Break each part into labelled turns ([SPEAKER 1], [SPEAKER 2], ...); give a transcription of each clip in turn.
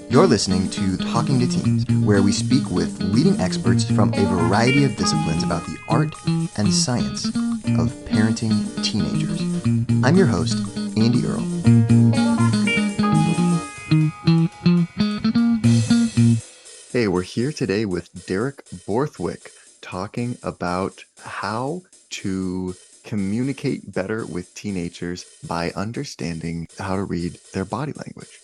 [SPEAKER 1] You're listening to Talking to Teens, where we speak with leading experts from a variety of disciplines about the art and science of parenting teenagers. I'm your host, Andy Earle. Hey, we're here today with Derek Borthwick talking about how to communicate better with teenagers by understanding how to read their body language.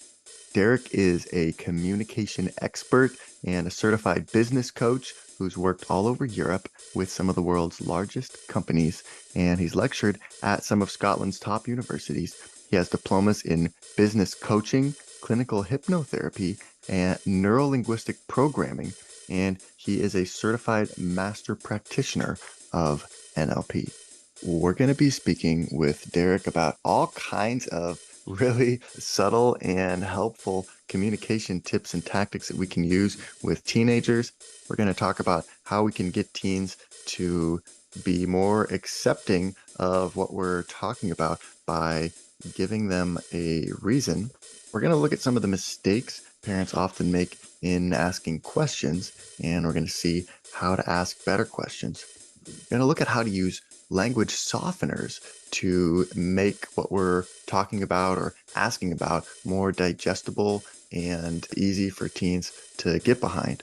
[SPEAKER 1] Derek is a communication expert and a certified business coach who's worked all over Europe with some of the world's largest companies, and he's lectured at some of Scotland's top universities. He has diplomas in business coaching, clinical hypnotherapy, and neurolinguistic programming, and he is a certified master practitioner of NLP. We're going to be speaking with Derek about all kinds of really subtle and helpful communication tips and tactics that we can use with teenagers. We're going to talk about how we can get teens to be more accepting of what we're talking about by giving them a reason. We're going to look at some of the mistakes parents often make in asking questions, and we're going to see how to ask better questions. We're going to look at how to use language softeners to make what we're talking about or asking about more digestible and easy for teens to get behind.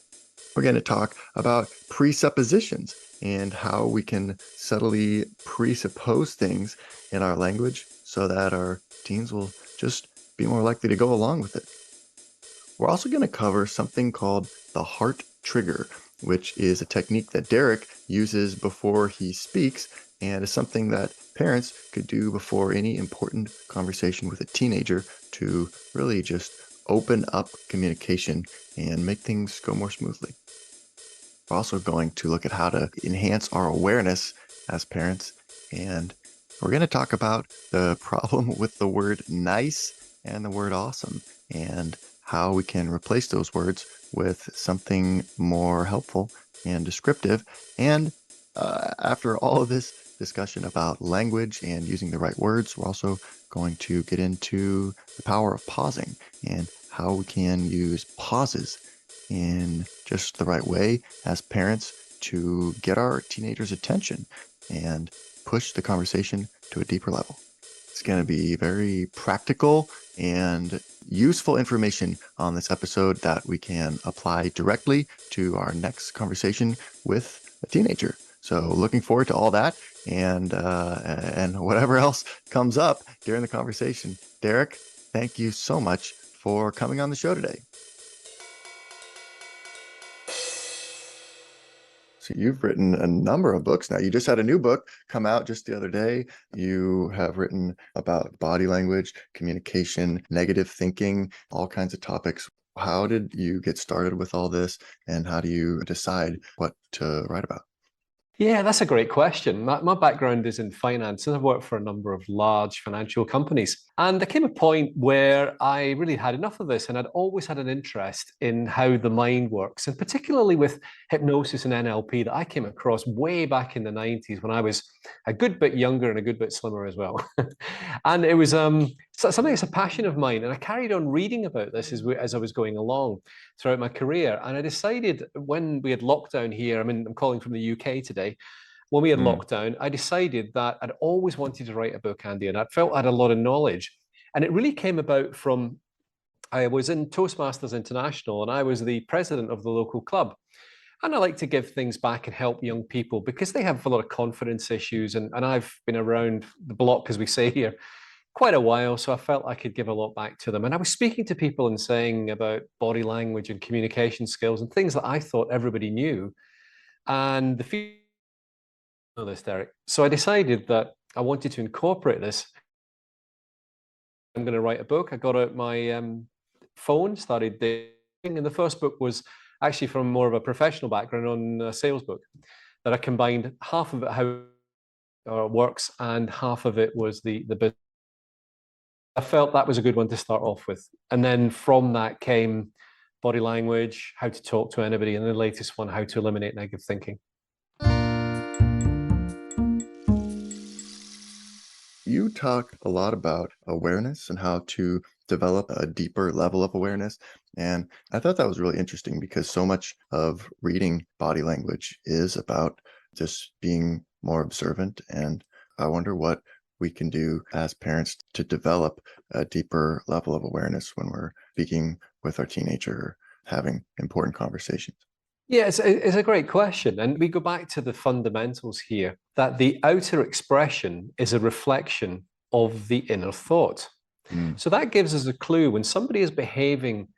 [SPEAKER 1] We're going to talk about presuppositions and how we can subtly presuppose things in our language so that our teens will just be more likely to go along with it. We're also going to cover something called the heart trigger, which is a technique that Derek uses before he speaks and is something that parents could do before any important conversation with a teenager to really just open up communication and make things go more smoothly. We're also going to look at how to enhance our awareness as parents, and we're going to talk about the problem with the word nice and the word awesome and how we can replace those words with something more helpful and descriptive. And after all of this discussion about language and using the right words, we're also going to get into the power of pausing and how we can use pauses in just the right way as parents to get our teenagers' attention and push the conversation to a deeper level. It's going to be very practical and useful information on this episode that we can apply directly to our next conversation with a teenager. So looking forward to all that and whatever else comes up during the conversation. Derek, thank you so much for coming on the show today. So you've written a number of books now. You just had a new book come out just the other day. You have written about body language, communication, negative thinking, all kinds of topics. How did you get started with all this, and how do you decide what to write about?
[SPEAKER 2] Yeah, that's a great question. My background is in finance, and I've worked for a number of large financial companies. And there came a point where I really had enough of this, and I'd always had an interest in how the mind works, and particularly with hypnosis and NLP that I came across way back in the 90s when I was a good bit younger and a good bit slimmer as well. And it was something that's a passion of mine. And I carried on reading about this as I was going along throughout my career. And I decided when we had lockdown here, I'm calling from the UK today. When we had lockdown, I decided that I'd always wanted to write a book, Andy, and I felt I had a lot of knowledge. And it really came about from I was in Toastmasters International and I was the president of the local club. And I like to give things back and help young people because they have a lot of confidence issues. And I've been around the block, as we say here, quite a while. So I felt I could give a lot back to them. And I was speaking to people and saying about body language and communication skills and things that I thought everybody knew. And the know this, Derek. So I decided that I wanted to incorporate this. I'm going to write a book. I got out my phone, started dating, and the first book was actually from more of a professional background on a sales book that I combined half of it how it works and half of it was the business. I felt that was a good one to start off with. And then from that came body language, how to talk to anybody, and the latest one, how to eliminate negative thinking.
[SPEAKER 1] You talk a lot about awareness and how to develop a deeper level of awareness. And I thought that was really interesting because so much of reading body language is about just being more observant. And I wonder what we can do as parents to develop a deeper level of awareness when we're speaking with our teenager or having important conversations.
[SPEAKER 2] Yeah, it's a great question. And we go back to the fundamentals here that the outer expression is a reflection of the inner thought.
[SPEAKER 1] Mm,
[SPEAKER 2] So that gives us a clue when somebody is behaving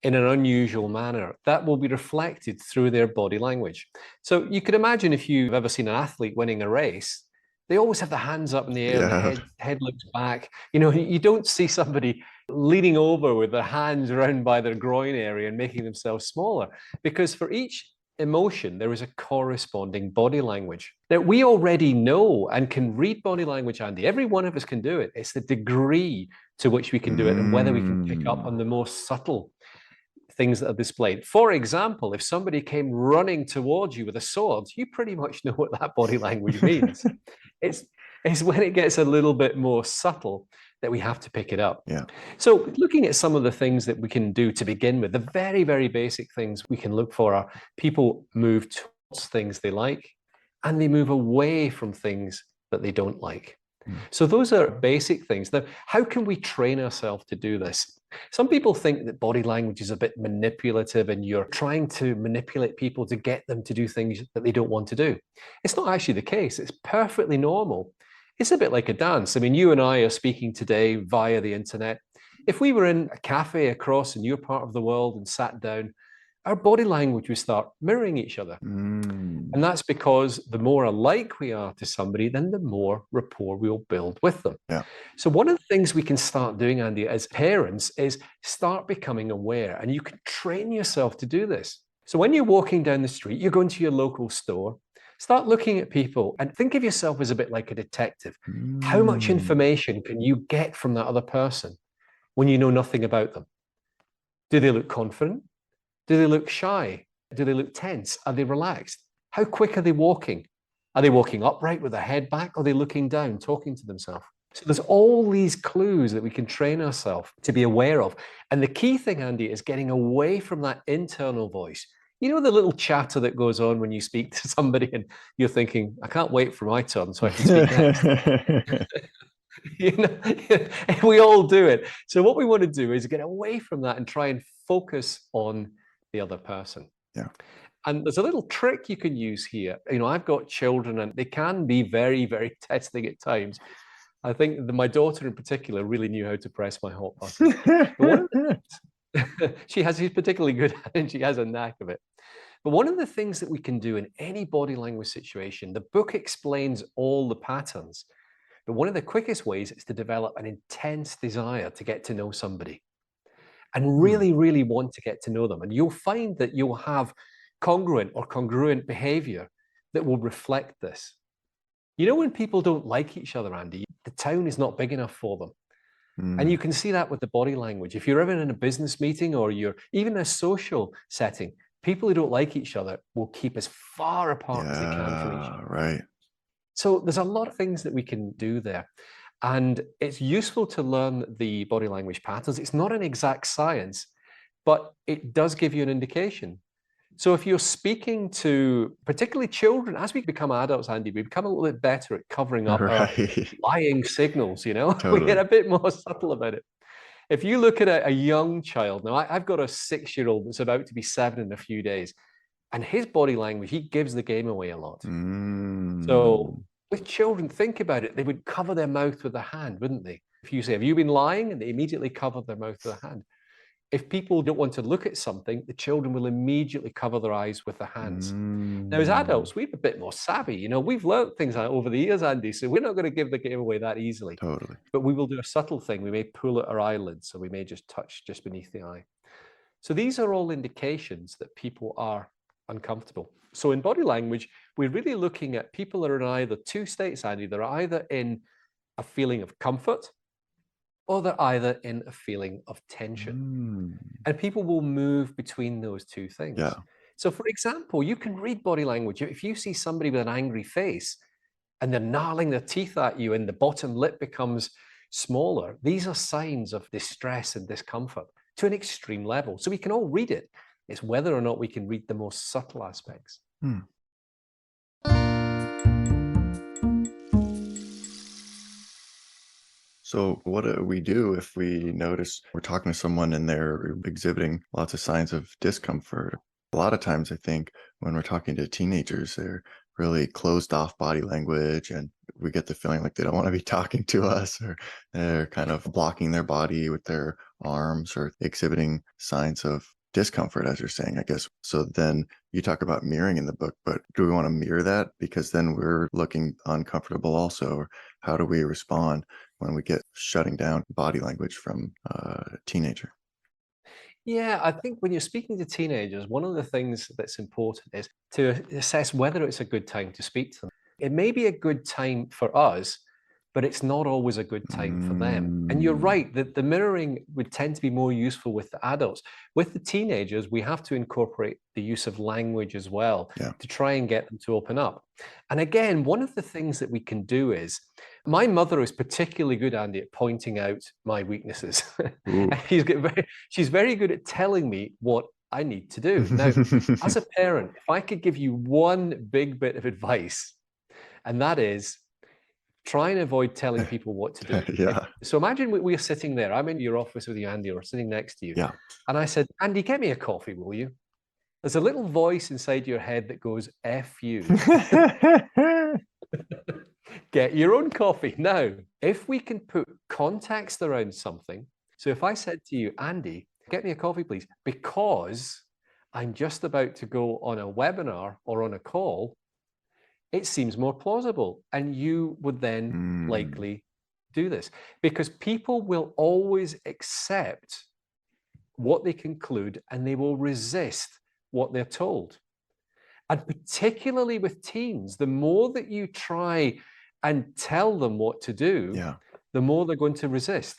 [SPEAKER 2] in an unusual manner, that will be reflected through their body language. So you could imagine if you've ever seen an athlete winning a race, they always have their hands up in the air, the
[SPEAKER 1] yeah.
[SPEAKER 2] head looks back. You know, you don't see somebody leaning over with their hands around by their groin area and making themselves smaller, because for each emotion, there is a corresponding body language. Now, we already know and can read body language, Andy. Every one of us can do it. It's the degree to which we can do it and whether we can pick up
[SPEAKER 1] Mm,
[SPEAKER 2] on the more subtle things that are displayed. For example, if somebody came running towards you with a sword, you pretty much know what that body language means. It's, it's when it gets a little bit more subtle that we have to pick it up.
[SPEAKER 1] yeah.
[SPEAKER 2] So, looking at some of the things that we can do to begin with, the very, very basic things we can look for are people move towards things they like and they move away from things that they don't like.
[SPEAKER 1] Mm,
[SPEAKER 2] So those are basic things. Now, how can we train ourselves to do this? Some people think that body language is a bit manipulative and you're trying to manipulate people to get them to do things that they don't want to do. It's not actually the case. It's perfectly normal. It's a bit like a dance. I mean, you and I are speaking today via the internet. If we were in a cafe across in your part of the world and sat down, our body language would start mirroring each other.
[SPEAKER 1] mm,
[SPEAKER 2] And that's because the more alike we are to somebody, then the more rapport we'll build with them.
[SPEAKER 1] yeah.
[SPEAKER 2] So, one of the things we can start doing, Andy, as parents is start becoming aware, and you can train yourself to do this. So, when you're walking down the street, you're going to your local store, start looking at people and think of yourself as a bit like a detective. How much
[SPEAKER 1] Mm,
[SPEAKER 2] information can you get from that other person when you know nothing about them? Do they look confident? Do they look shy? Do they look tense? Are they relaxed? How quick are they walking? Are they walking upright with their head back? Or are they looking down, talking to themselves? So there's all these clues that we can train ourselves to be aware of. And the key thing, Andy, is getting away from that internal voice. You know, the little chatter that goes on when you speak to somebody and you're thinking, I can't wait for my turn so I can speak next. You know, we all do it. So what we want to do is get away from that and try and focus on the other person.
[SPEAKER 1] yeah.
[SPEAKER 2] And there's a little trick you can use here. You know, I've got children and they can be very, very testing at times. I think that my daughter in particular really knew how to press my hot button. But one of the she's particularly good at it and she has a knack of it. But one of the things that we can do in any body language situation, the book explains all the patterns. But one of the quickest ways is to develop an intense desire to get to know somebody and
[SPEAKER 1] Hmm,
[SPEAKER 2] really, really want to get to know them. And you'll find that you'll have congruent or congruent behavior that will reflect this. You know, when people don't like each other, Andy, the town is not big enough for them. And
[SPEAKER 1] mm,
[SPEAKER 2] you can see that with the body language. If you're ever in a business meeting or you're even in a social setting, people who don't like each other will keep as far apart as they can from each
[SPEAKER 1] yeah,
[SPEAKER 2] other.
[SPEAKER 1] right.
[SPEAKER 2] So there's a lot of things that we can do there. And it's useful to learn the body language patterns. It's not an exact science, but it does give you an indication. So if you're speaking to particularly children, as we become adults, Andy, we become a little bit better at covering up our
[SPEAKER 1] Right.
[SPEAKER 2] lying signals, you know? We get
[SPEAKER 1] Totally.
[SPEAKER 2] a bit more subtle about it. If you look at a young child, now I've got a 6-year-old that's about to be 7 in a few days, and his body language, he gives the game away a lot. So
[SPEAKER 1] Mm,
[SPEAKER 2] with children, think about it. They would cover their mouth with their hand, wouldn't they? If you say, have you been lying? And they immediately cover their mouth with their hand. If people don't want to look at something, the children will immediately cover their eyes with their hands. Now, as
[SPEAKER 1] mm,
[SPEAKER 2] adults, we're a bit more savvy. You know, we've learned things over the years, Andy, so we're not going to give the game away that easily.
[SPEAKER 1] totally.
[SPEAKER 2] But we will do a subtle thing. We may pull at our eyelids, so we may just touch just beneath the eye. So these are all indications that people are uncomfortable. So in body language, we're really looking at people that are in either two states, Andy. They're either in a feeling of comfort or they're either in a feeling of tension.
[SPEAKER 1] Mm,
[SPEAKER 2] And people will move between those two things.
[SPEAKER 1] yeah.
[SPEAKER 2] So, for example, you can read body language. If you see somebody with an angry face and they're gnarling their teeth at you and the bottom lip becomes, smaller, these are signs of distress and discomfort to an extreme level. So we can all read it. It's whether or not we can read the most subtle aspects.
[SPEAKER 1] Hmm. So what do we do if we notice we're talking to someone and they're exhibiting lots of signs of discomfort? A lot of times I think when we're talking to teenagers, they're really closed off body language, and we get the feeling like they don't want to be talking to us, or they're kind of blocking their body with their arms or exhibiting signs of discomfort, as you're saying, I guess. So then you talk about mirroring in the book, but do we want to mirror that? Because then we're looking uncomfortable also. Or how do we respond when we get shutting down body language from a teenager?
[SPEAKER 2] Yeah, I think when you're speaking to teenagers, one of the things that's important is to assess whether it's a good time to speak to them. It may be a good time for us, but it's not always a good time for them. And you're
[SPEAKER 1] Mm,
[SPEAKER 2] right that the mirroring would tend to be more useful with the adults. With the teenagers, we have to incorporate the use of language as well
[SPEAKER 1] yeah.
[SPEAKER 2] to try and get them to open up. And again, one of the things that we can do is my mother is particularly good, Andy, at pointing out my weaknesses.
[SPEAKER 1] Ooh.
[SPEAKER 2] And she's very good at telling me what I need to do. Now, as a parent, if I could give you one big bit of advice, and that is try and avoid telling people what to do.
[SPEAKER 1] Yeah.
[SPEAKER 2] So imagine we're sitting there. I'm in your office with you, Andy, or sitting next to you.
[SPEAKER 1] Yeah.
[SPEAKER 2] And I said, Andy, get me a coffee, will you? There's a little voice inside your head that goes, F you. Get your own coffee. Now, if we can put context around something, so if I said to you, Andy, get me a coffee, please, because I'm just about to go on a webinar or on a call, it seems more plausible. And you would then
[SPEAKER 1] Mm,
[SPEAKER 2] likely do this because people will always accept what they conclude and they will resist what they're told. And particularly with teens, the more that you try and tell them what to do,
[SPEAKER 1] yeah.
[SPEAKER 2] the more they're going to resist.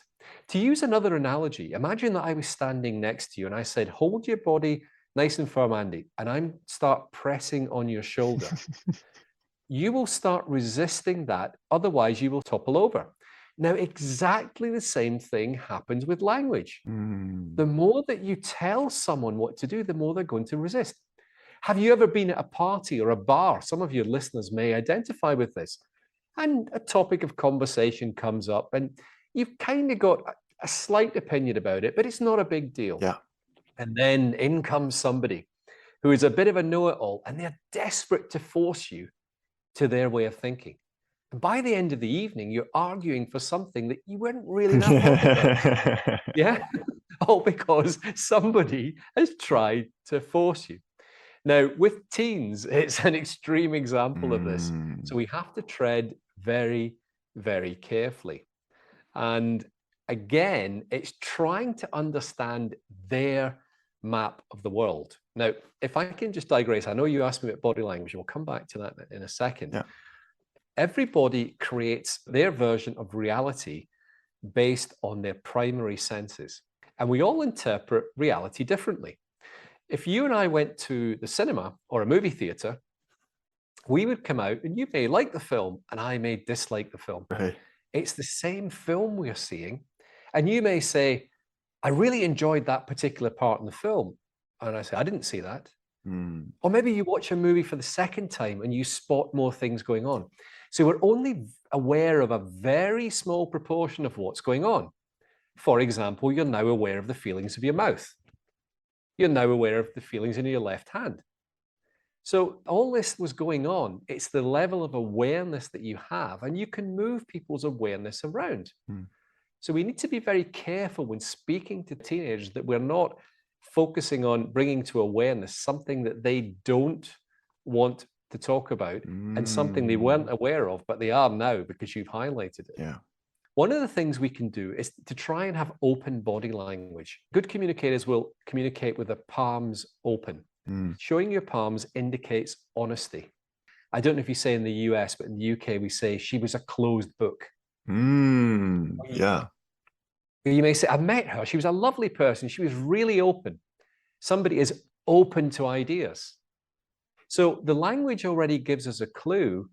[SPEAKER 2] To use another analogy, imagine that I was standing next to you and I said, hold your body nice and firm, Andy, and I start pressing on your shoulder. You will start resisting that, otherwise you will topple over. Now, exactly the same thing happens with language. The
[SPEAKER 1] Mm,
[SPEAKER 2] more that you tell someone what to do, the more they're going to resist. Have you ever been at a party or a bar? Some of your listeners may identify with this. And a topic of conversation comes up, and you've kind of got a slight opinion about it, but it's not a big deal.
[SPEAKER 1] yeah.
[SPEAKER 2] And then in comes somebody who is a bit of a know it all, and they're desperate to force you to their way of thinking. And by the end of the evening, you're arguing for something that you weren't really that bothered about. Yeah. All because somebody has tried to force you. Now, with teens, it's an extreme example of this.
[SPEAKER 1] Mm,
[SPEAKER 2] So we have to tread very, very carefully. And again, it's trying to understand their map of the world. Now, if I can just digress, I know you asked me about body language, and we'll come back to that in a second.
[SPEAKER 1] yeah.
[SPEAKER 2] Everybody creates their version of reality based on their primary senses. And we all interpret reality differently. If you and I went to the cinema or a movie theater, we would come out and you may like the film and I may dislike the film.
[SPEAKER 1] Right.
[SPEAKER 2] It's the same film we're seeing. And you may say, I really enjoyed that particular part in the film. And I say, I didn't see that.
[SPEAKER 1] Mm,
[SPEAKER 2] Or maybe you watch a movie for the second time and you spot more things going on. So we're only aware of a very small proportion of what's going on. For example, you're now aware of the feelings of your mouth. You're now aware of the feelings in your left hand. So all this was going on. It's the level of awareness that you have, and you can move people's awareness around.
[SPEAKER 1] mm,
[SPEAKER 2] So we need to be very careful when speaking to teenagers that we're not focusing on bringing to awareness something that they don't want to talk about and something they
[SPEAKER 1] mm,
[SPEAKER 2] weren't aware of, but they are now because you've highlighted it.
[SPEAKER 1] yeah.
[SPEAKER 2] One of the things we can do is to try and have open body language. Good communicators will communicate with their palms open.
[SPEAKER 1] Mm,
[SPEAKER 2] Showing your palms indicates honesty. I don't know if you say in the US, but in the UK, we say she was a closed book.
[SPEAKER 1] yeah.
[SPEAKER 2] You may say, I met her. She was a lovely person. She was really open. Somebody is open to ideas. So the language already gives us a clue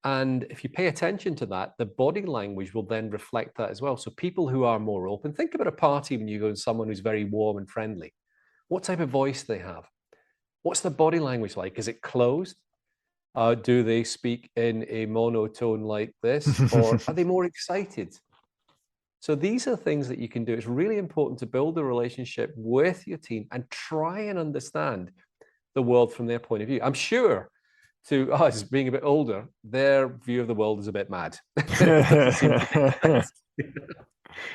[SPEAKER 2] And if you pay attention to that, the body language will then reflect that as well. So people who are more open, think about a party when you go to someone who's very warm and friendly. What type of voice they have? What's the body language like? Is it closed? Do they speak in a monotone like this, or are they more excited? So these are things that you can do. It's really important to build a relationship with your team and try and understand the world from their point of view. I'm sure to us being a bit older, their view of the world is a bit mad. It doesn't seem to make sense.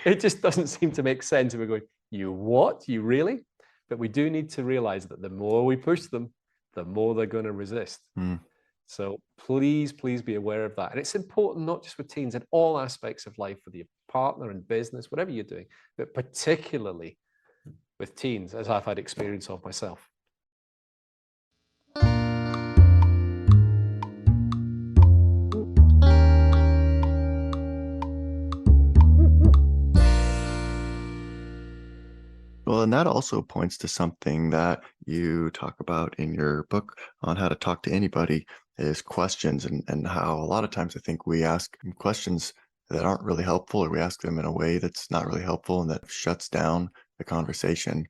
[SPEAKER 2] It just doesn't seem to make sense. We're going, you what? You really? But we do need to realize that the more we push them, the more they're going to resist.
[SPEAKER 1] Mm.
[SPEAKER 2] So please, please be aware of that. And it's important not just with teens, in all aspects of life, with your partner and business, whatever you're doing, but particularly with teens, as I've had experience of myself.
[SPEAKER 1] Well, and that also points to something that you talk about in your book on how to talk to anybody is questions, and how a lot of times I think we ask questions that aren't really helpful, or we ask them in a way that's not really helpful and that shuts down the conversation.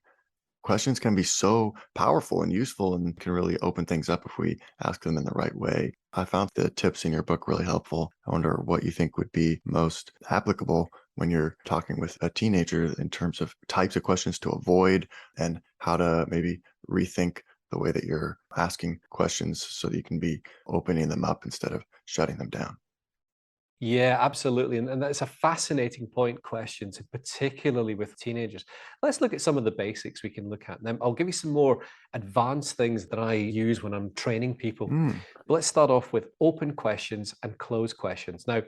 [SPEAKER 1] Questions can be so powerful and useful and can really open things up if we ask them in the right way. I found the tips in your book really helpful. I wonder what you think would be most applicable when you're talking with a teenager in terms of types of questions to avoid and how to maybe rethink the way that you're asking questions so that you can be opening them up instead of shutting them down.
[SPEAKER 2] Yeah, absolutely. And that's a fascinating point, questions, and particularly with teenagers. Let's look at some of the basics we can look at. Now, I'll give you some more advanced things that I use when I'm training people.
[SPEAKER 1] Mm,
[SPEAKER 2] But let's start off with open questions and closed questions. Now,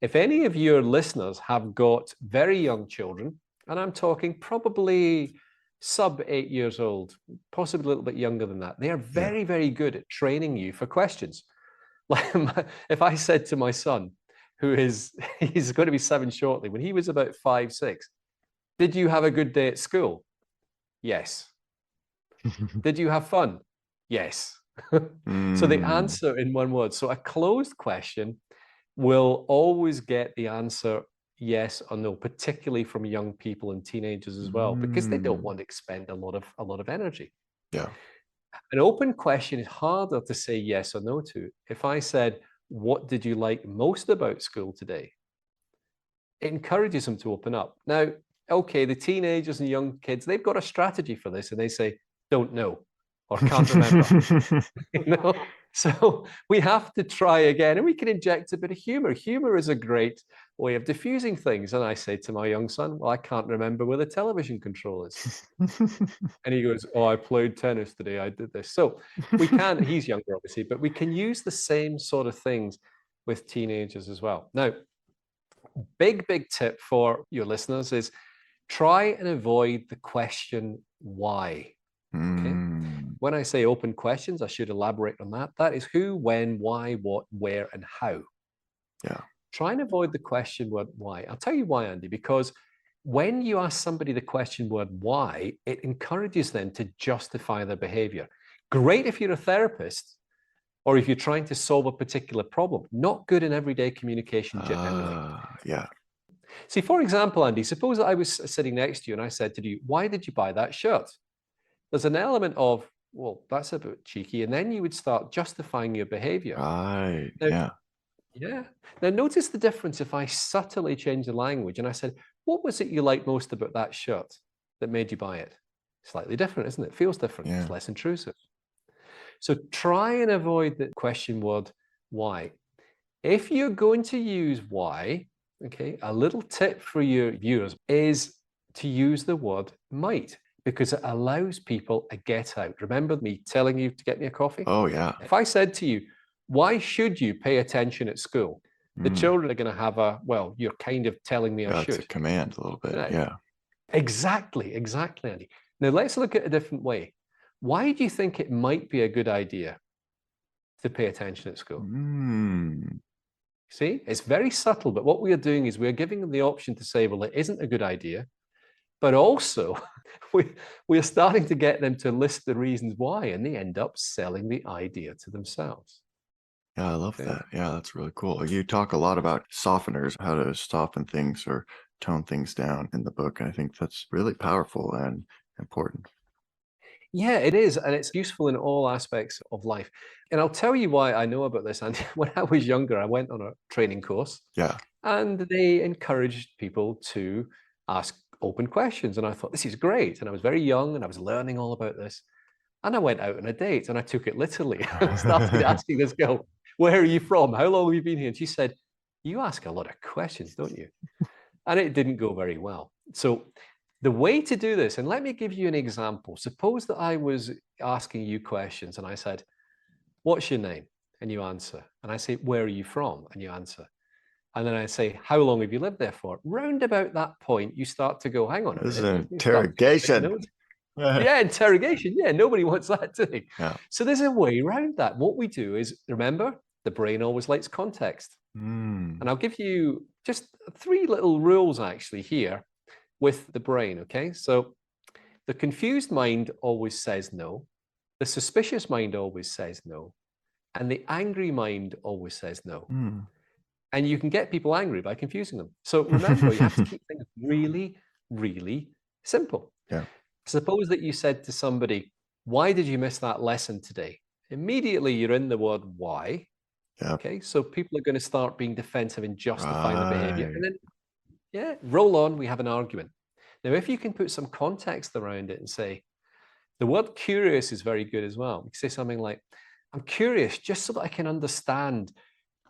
[SPEAKER 2] if any of your listeners have got very young children, and I'm talking probably sub 8 years old, possibly a little bit younger than that, they are
[SPEAKER 1] yeah.
[SPEAKER 2] very, very good at training you for questions. Like if I said to my son, who is he's going to be 7 shortly, when he was about 5, 6, did you have a good day at school? Yes. Did you have fun? Yes. So the
[SPEAKER 1] Mm,
[SPEAKER 2] answer in one word. So a closed question will always get the answer yes or no, particularly from young people and teenagers as well, because they don't
[SPEAKER 1] mm,
[SPEAKER 2] want to expend a lot of energy.
[SPEAKER 1] yeah.
[SPEAKER 2] An open question is harder to say yes or no to. If I said, "What did you like most about school today?" It encourages them to open up. Now, okay, the teenagers and young kids, they've got a strategy for this, and they say, "Don't know," or "Can't remember." You know? So we have to try again, and we can inject a bit of humor. Humor is a great way of diffusing things. And I say to my young son, "Well, I can't remember where the television control is." And he goes, "Oh, I played tennis today. I did this." So we can, he's younger, obviously, but we can use the same sort of things with teenagers as well. Now, big tip for your listeners is try and avoid the question why. Okay.
[SPEAKER 1] Mm,
[SPEAKER 2] When I say open questions, I should elaborate on that. That is who, when, why, what, where, and how.
[SPEAKER 1] yeah.
[SPEAKER 2] Try and avoid the question word why. I'll tell you why, Andy, because when you ask somebody the question word why, it encourages them to justify their behavior. Great if you're a therapist or if you're trying to solve a particular problem. Not good in everyday communication generally.
[SPEAKER 1] Yeah.
[SPEAKER 2] See, for example, Andy, suppose that I was sitting next to you and I said to you, why did you buy that shirt? There's an element of, well, that's a bit cheeky. And then you would start justifying your behavior.
[SPEAKER 1] Right.
[SPEAKER 2] Now,
[SPEAKER 1] Yeah.
[SPEAKER 2] yeah. Now, notice the difference if I subtly change the language and I said, what was it you liked most about that shirt that made you buy it? Slightly different, isn't it? It feels different. It's
[SPEAKER 1] Yeah.
[SPEAKER 2] less intrusive. So try and avoid the question word why. If you're going to use why, okay, a little tip for your viewers is to use the word might because it allows people a get out. Remember me telling you to get me a coffee?
[SPEAKER 1] Oh, yeah.
[SPEAKER 2] If I said to you, why should you pay attention at school? The
[SPEAKER 1] Mm.
[SPEAKER 2] children are going to have a, well, you're kind of telling me I
[SPEAKER 1] Yeah, it's a
[SPEAKER 2] should.
[SPEAKER 1] command a little bit.
[SPEAKER 2] Right.
[SPEAKER 1] Yeah.
[SPEAKER 2] Exactly, Andy. Now let's look at a different way. Why do you think it might be a good idea to pay attention at school?
[SPEAKER 1] Mm.
[SPEAKER 2] See, it's very subtle, but what we are doing is we're giving them the option to say, well, it isn't a good idea, but also we're starting to get them to list the reasons why, and they end up selling the idea to themselves.
[SPEAKER 1] Yeah, I love
[SPEAKER 2] Okay.
[SPEAKER 1] that. Yeah, that's really cool. You talk a lot about softeners, how to soften things or tone things down in the book. And I think that's really powerful and important.
[SPEAKER 2] Yeah, it is, and it's useful in all aspects of life. And I'll tell you why I know about this. And when I was younger, I went on a training course,
[SPEAKER 1] Yeah.
[SPEAKER 2] and they encouraged people to ask open questions. And I thought, this is great. And I was very young, and I was learning all about this. And I went out on a date, and I took it literally. And I started asking this girl, "Where are you from? How long have you been here?" And she said, "You ask a lot of questions, don't you?" And it didn't go very well. So the way to do this, and let me give you an example. Suppose that I was asking you questions and I said, "What's your name?" And you answer. And I say, "Where are you from?" And you answer. And then I say, "How long have you lived there for?" Round about that point, you start to go, "Hang on a
[SPEAKER 1] This is
[SPEAKER 2] minute."
[SPEAKER 1] an
[SPEAKER 2] You start to take
[SPEAKER 1] interrogation.
[SPEAKER 2] notes. Yeah, interrogation. Yeah, nobody wants that, do they?
[SPEAKER 1] Yeah.
[SPEAKER 2] So there's a way around that. What we do is, remember, the brain always likes context.
[SPEAKER 1] Mm.
[SPEAKER 2] And I'll give you just three little rules actually here with the brain, okay? So the confused mind always says no, the suspicious mind always says no, and the angry mind always says no.
[SPEAKER 1] Mm.
[SPEAKER 2] And you can get people angry by confusing them. So remember, you have to keep things really, really simple.
[SPEAKER 1] Yeah.
[SPEAKER 2] Suppose that you said to somebody, "Why did you miss that lesson today?" Immediately you're in the word why.
[SPEAKER 1] Yeah.
[SPEAKER 2] Okay, so people are going to start being defensive and justifying the behavior.
[SPEAKER 1] Right.
[SPEAKER 2] And then, yeah, roll on, we have an argument. Now, if you can put some context around it and say, the word curious is very good as well. You can say something like, "I'm curious just so that I can understand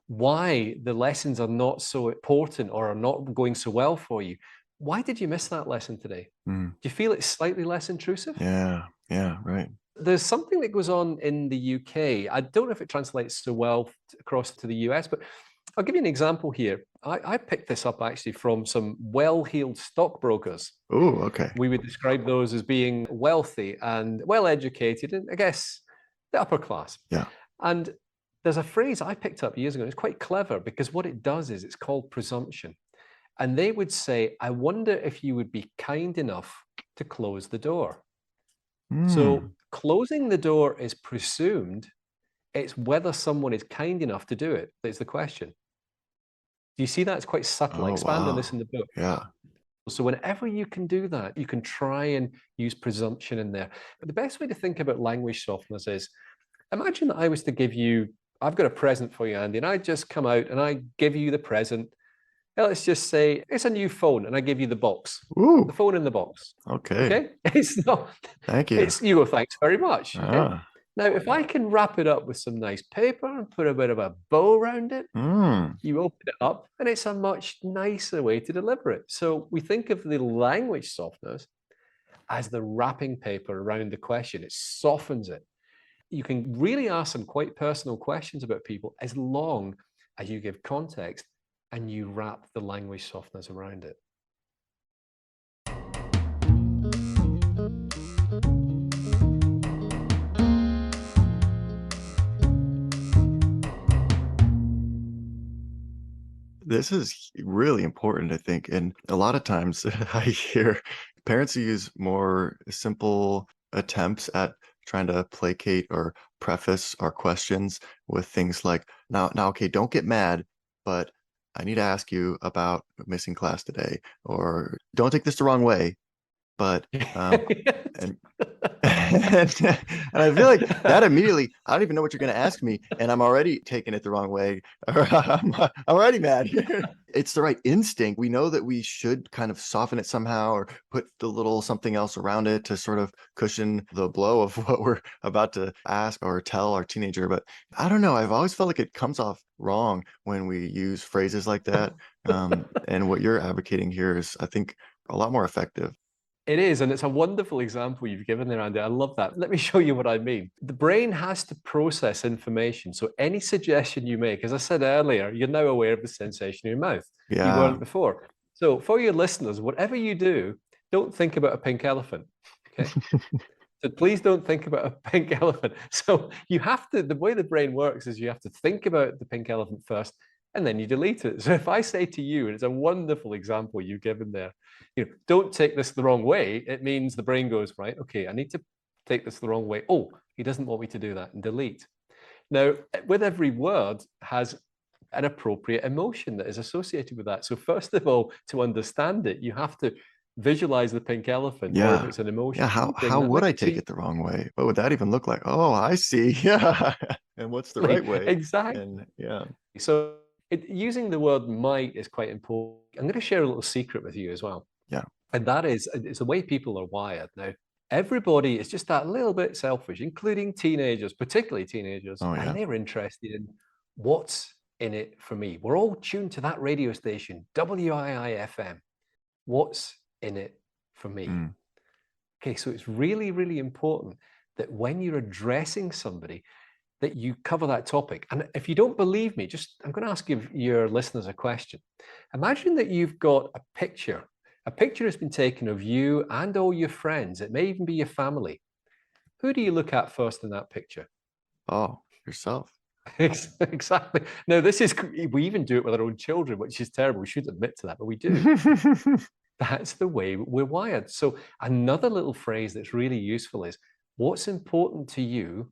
[SPEAKER 2] why the lessons are not so important or are not going so well for you. Why did you miss that lesson today?"
[SPEAKER 1] Mm.
[SPEAKER 2] Do you feel it's slightly less intrusive?
[SPEAKER 1] Yeah. Yeah. Right.
[SPEAKER 2] There's something that goes on in the UK. I don't know if it translates so well across to the US, but I'll give you an example here. I picked this up actually from some well-heeled stockbrokers.
[SPEAKER 1] Oh, okay.
[SPEAKER 2] We would describe those as being wealthy and well-educated, and I guess the upper class.
[SPEAKER 1] Yeah.
[SPEAKER 2] And there's a phrase I picked up years ago. It's quite clever because what it does is it's called presumption. And they would say, "I wonder if you would be kind enough to close the door." So
[SPEAKER 1] Mm.
[SPEAKER 2] closing the door is presumed. It's whether someone is kind enough to do it that's the question. Do you see that? It's quite subtle. I
[SPEAKER 1] Oh,
[SPEAKER 2] expand on
[SPEAKER 1] wow.
[SPEAKER 2] this in the book.
[SPEAKER 1] Yeah.
[SPEAKER 2] So whenever you can do that, you can try and use presumption in there. But the best way to think about language softness is, imagine that I was to give you, I've got a present for you, Andy, and I just come out and I give you the present. Now, let's just say it's a new phone and I give you the
[SPEAKER 1] Ooh.
[SPEAKER 2] phone in the box.
[SPEAKER 1] Okay.
[SPEAKER 2] Okay? It's not,
[SPEAKER 1] Thank you.
[SPEAKER 2] it's, you go, "Thanks very much." Okay?
[SPEAKER 1] Ah.
[SPEAKER 2] Now, if I can wrap it up with some nice paper and put a bit of a bow around it,
[SPEAKER 1] Mm.
[SPEAKER 2] you open it up and it's a much nicer way to deliver it. So we think of the language softness as the wrapping paper around the question. It softens it. You can really ask some quite personal questions about people as long as you give context and you wrap the language softness around it.
[SPEAKER 1] This is really important, I think. And a lot of times I hear parents use more simple attempts at trying to placate or preface our questions with things like, now, okay, don't get mad, but I need to ask you about missing class today, or don't take this the wrong way, but and and I feel like that immediately, I don't even know what you're going to ask me, and I'm already taking it the wrong way, or I'm already mad. It's the right instinct. We know that we should kind of soften it somehow or put the little something else around it to sort of cushion the blow of what we're about to ask or tell our teenager. But I don't know. I've always felt like it comes off wrong when we use phrases like that. And what you're advocating here is, I think, a lot more effective.
[SPEAKER 2] It is, and it's a wonderful example you've given there, Andy. I love that. Let me show you what I mean. The brain has to process information. So any suggestion you make, as I said earlier, you're now aware of the sensation in your mouth. You
[SPEAKER 1] Yeah.
[SPEAKER 2] weren't before. So for your listeners, whatever you do, don't think about a pink elephant. Okay. So please don't think about a pink elephant. So you have to, the way the brain works is you have to think about the pink elephant first and then you delete it. So if I say to you, and it's a wonderful example you've given there, don't take this the wrong way, it means the brain goes, right, okay, I need to take this the wrong way. Oh, he doesn't want me to do that, and delete. Now, with every word has an appropriate emotion that is associated with that. So first of all, to understand it, you have to visualize the pink elephant, or if
[SPEAKER 1] Yeah.
[SPEAKER 2] it's an emotion,
[SPEAKER 1] Yeah.
[SPEAKER 2] you bring
[SPEAKER 1] How
[SPEAKER 2] that
[SPEAKER 1] would
[SPEAKER 2] with
[SPEAKER 1] I
[SPEAKER 2] you. So
[SPEAKER 1] take it the wrong way? What would that even look like? Oh, I see. Yeah. And what's the right way?
[SPEAKER 2] exactly.
[SPEAKER 1] And yeah.
[SPEAKER 2] So using the word might is quite important. I'm going to share a little secret with you as well.
[SPEAKER 1] Yeah.
[SPEAKER 2] And that is, it's the way people are wired. Now, everybody is just that little bit selfish, including teenagers, particularly teenagers,
[SPEAKER 1] Oh,
[SPEAKER 2] and
[SPEAKER 1] yeah.
[SPEAKER 2] they're interested in what's in it for me. We're all tuned to that radio station, WIIFM. What's in it for me?
[SPEAKER 1] Mm.
[SPEAKER 2] Okay, so it's really, really important that when you're addressing somebody, that you cover that topic. And if you don't believe me, just I'm going to ask your listeners a question. Imagine that you've got a picture. A picture has been taken of you and all your friends. It may even be your family. Who do you look at first in that picture?
[SPEAKER 1] Oh, yourself.
[SPEAKER 2] Exactly. Now, we even do it with our own children, which is terrible. We should admit to that, but we do. That's the way we're wired. So, another little phrase that's really useful is what's important to you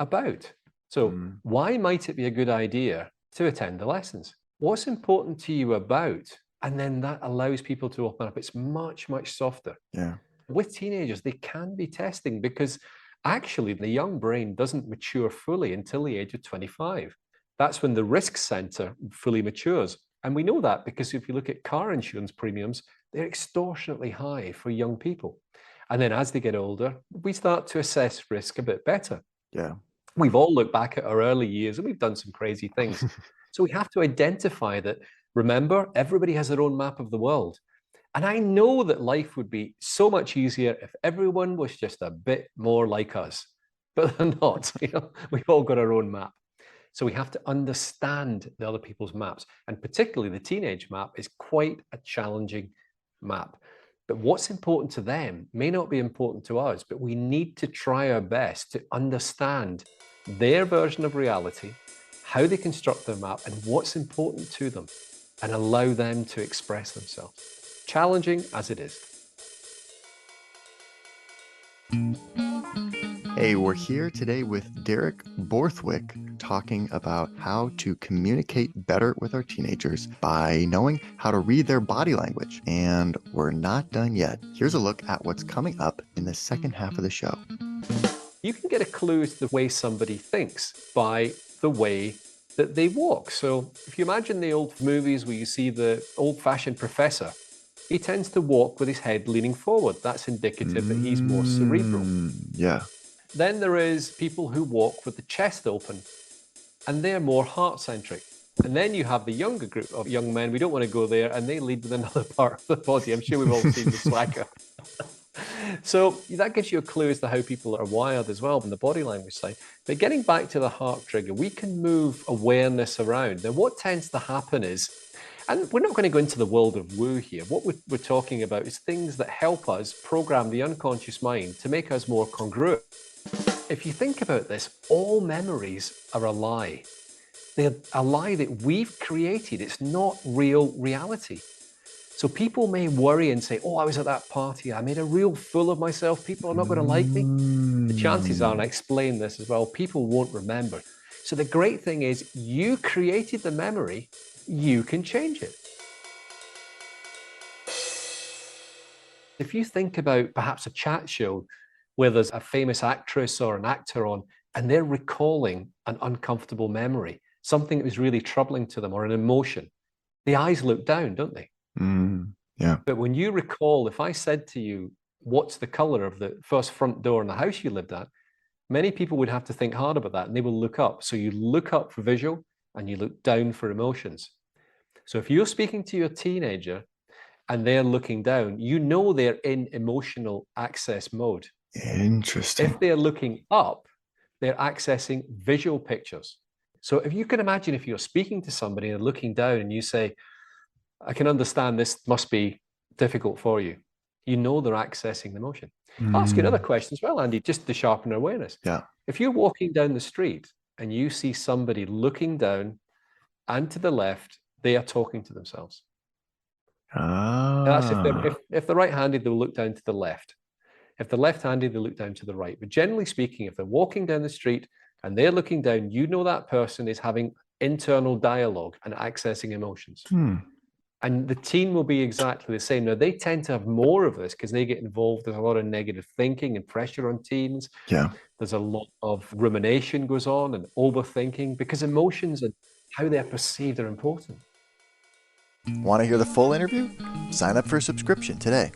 [SPEAKER 2] about? So,
[SPEAKER 1] Mm.
[SPEAKER 2] why might it be a good idea to attend the lessons? What's important to you about? And then that allows people to open up. It's much, much softer.
[SPEAKER 1] Yeah.
[SPEAKER 2] With teenagers, they can be testing because actually the young brain doesn't mature fully until the age of 25. That's when the risk center fully matures. And we know that because if you look at car insurance premiums, they're extortionately high for young people. And then as they get older, we start to assess risk a bit better.
[SPEAKER 1] Yeah.
[SPEAKER 2] We've all looked back at our early years and we've done some crazy things. So we have to identify that, remember, everybody has their own map of the world. And I know that life would be so much easier if everyone was just a bit more like us, but they're not. We've all got our own map. So we have to understand the other people's maps. And particularly the teenage map is quite a challenging map. But what's important to them may not be important to us, but we need to try our best to understand their version of reality, how they construct their map, and what's important to them, and allow them to express themselves. Challenging as it is.
[SPEAKER 1] Hey, we're here today with Derek Borthwick talking about how to communicate better with our teenagers by knowing how to read their body language. And we're not done yet. Here's a look at what's coming up in the second half of the show.
[SPEAKER 2] You can get a clue as to the way somebody thinks by the way that they walk. So if you imagine the old movies where you see the old-fashioned professor, he tends to walk with his head leaning forward. That's indicative that he's more cerebral.
[SPEAKER 1] Yeah.
[SPEAKER 2] Then there is people who walk with the chest open, and they're more heart-centric. And then you have the younger group of young men, we don't want to go there, and they lead with another part of the body. I'm sure we've all seen the swagger. So that gives you a clue as to how people are wired as well on the body language side. But getting back to the heart trigger, we can move awareness around. Now, what tends to happen is, and we're not going to go into the world of woo here, what we're talking about is things that help us program the unconscious mind to make us more congruent. If you think about this, all memories are a lie. They're a lie that we've created. It's not real reality. So people may worry and say, oh, I was at that party. I made a real fool of myself. People are not going to like me. The chances are, and I explain this as well, people won't remember. So the great thing is you created the memory, you can change it. If you think about perhaps a chat show where there's a famous actress or an actor on, and they're recalling an uncomfortable memory, something that was really troubling to them or an emotion, the eyes look down, don't they?
[SPEAKER 1] Yeah.
[SPEAKER 2] But when you recall, if I said to you, what's the color of the first front door in the house you lived at? Many people would have to think hard about that and they will look up. So you look up for visual and you look down for emotions. So if you're speaking to your teenager and they're looking down, you know they're in emotional access mode.
[SPEAKER 1] Interesting.
[SPEAKER 2] If they're looking up, they're accessing visual pictures. So if you can imagine if you're speaking to somebody and looking down and you say, I can understand this must be difficult for you. You know they're accessing the emotion. I'll ask you another question as well, Andy, just to sharpen our awareness.
[SPEAKER 1] Yeah.
[SPEAKER 2] If you're walking down the street and you see somebody looking down and to the left, they are talking to themselves. Now that's if they're right-handed, they'll look down to the left. If they're left-handed, they look down to the right. But generally speaking, if they're walking down the street and they're looking down, you know that person is having internal dialogue and accessing emotions.
[SPEAKER 1] Hmm.
[SPEAKER 2] And the teen will be exactly the same. Now, they tend to have more of this because they get involved. There's a lot of negative thinking and pressure on teens.
[SPEAKER 1] Yeah.
[SPEAKER 2] There's a lot of rumination goes on and overthinking because emotions and how they're perceived are important.
[SPEAKER 1] Want to hear the full interview? Sign up for a subscription today.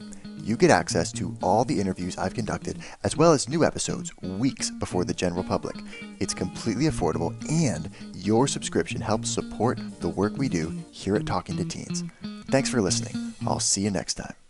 [SPEAKER 1] You get access to all the interviews I've conducted, as well as new episodes weeks before the general public. It's completely affordable, and your subscription helps support the work we do here at Talking to Teens. Thanks for listening. I'll see you next time.